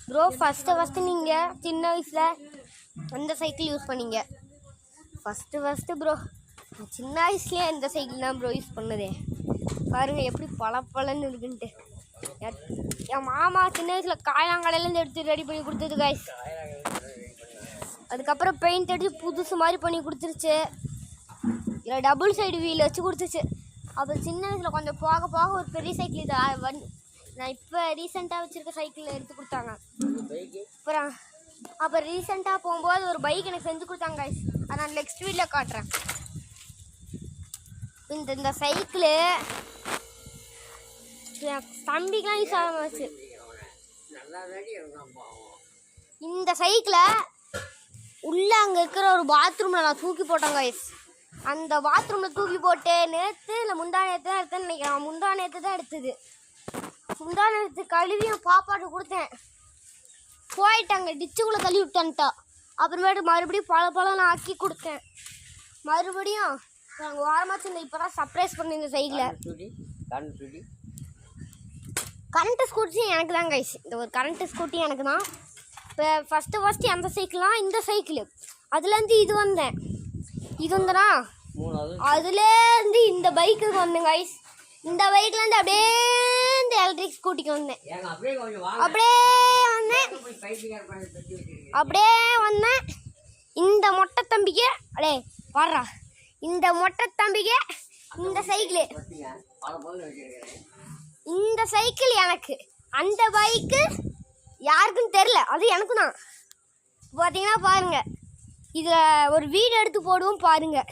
Bro first நீங்கள் சின்ன வயசில் எந்த சைக்கிள் யூஸ் பண்ணீங்க? ஃபஸ்ட்டு ப்ரோ சின்ன வயசுலேயே இந்த சைக்கிள் தான் ப்ரோ யூஸ் பண்ணதே. பாருங்கள் எப்படி பளபளன்னு இருக்குன்ட்டு. என் மாமா சின்ன வயசில் காயாங்கடையிலேருந்து எடுத்து ரெடி பண்ணி கொடுத்தது காய்ஸ். அதுக்கப்புறம் பெயிண்ட் அடித்து புதுசு மாதிரி பண்ணி கொடுத்துருச்சு. இல்லை டபுள் சைடு வீல் வச்சு கொடுத்துச்சு. அப்புறம் சின்ன வயசில் கொஞ்சம் போக போக ஒரு பெரிய சைக்கிள் இது நான் இப்போ ரீசெண்டாக வச்சுருக்க சைக்கிள் எடுத்து கொடுத்தாங்க. அப்புறம் ரீசெண்டாக போகும்போது ஒரு பைக் எனக்கு செஞ்சு கொடுத்தாங்க காய்ஸ். அதை நான் நெக்ஸ்ட் வீடியோவில் காட்டுறேன். இந்த சைக்கிளு தம்பிக்கெலாம் யூஸ் ஆகாமச்சு. இந்த சைக்கிளை உள்ளே அங்கே இருக்கிற ஒரு பாத்ரூமில் நான் தூக்கி போட்டேன் காய்ஸ். அந்த பாத்ரூமில் தூக்கி போட்டு நேற்று இல்லை முந்தா நேற்று தான் எடுத்தேன்னு நினைக்கிறேன். முந்தா நேற்று தான் எடுத்தது. முந்தா நேற்று கழுவியும் பாப்பாட்டு கொடுத்தேன். போயிட்டாங்க டிச்சுக்குள்ளே தள்ளி விட்டான்ட்டா. அப்புறமேட்டு மறுபடியும் பழம் நான் ஆக்கி கொடுத்தேன். மறுபடியும் நாங்கள் வாரமாச்சு இந்த இப்போ தான் சர்ப்ரைஸ் பண்ணி இந்த சைக்கிளை. கரண்ட்டு ஸ்கூட்டி எனக்கு தான் கைஸ். இந்த ஒரு கரண்ட்டு ஸ்கூட்டி எனக்கு தான். இப்போ ஃபஸ்ட்டு அந்த சைக்கிள்லாம் இந்த சைக்கிள். அதுலேருந்து இது வந்தேன். இது வந்தனா அதுலேருந்து இந்த பைக்குக்கு வந்தேன் கைஸ். இந்த பைக்லேருந்து அப்படியே இந்த எலக்ட்ரிக் ஸ்கூட்டிக்கு வந்தேன். அப்படியே வந்தேன் இந்த மொட்டை தம்பிக்கு. அடே வர்றா இந்த மொட்டை தம்பிக்கு இந்த சைக்கிள் எனக்கு. அந்த பைக்கு யாருக்குன்னு தெரில, அது எனக்கு தான். பார்த்தீங்கன்னா பாருங்கள், இதில் ஒரு வீடியோ எடுத்து போடுவோம் பாருங்கள்.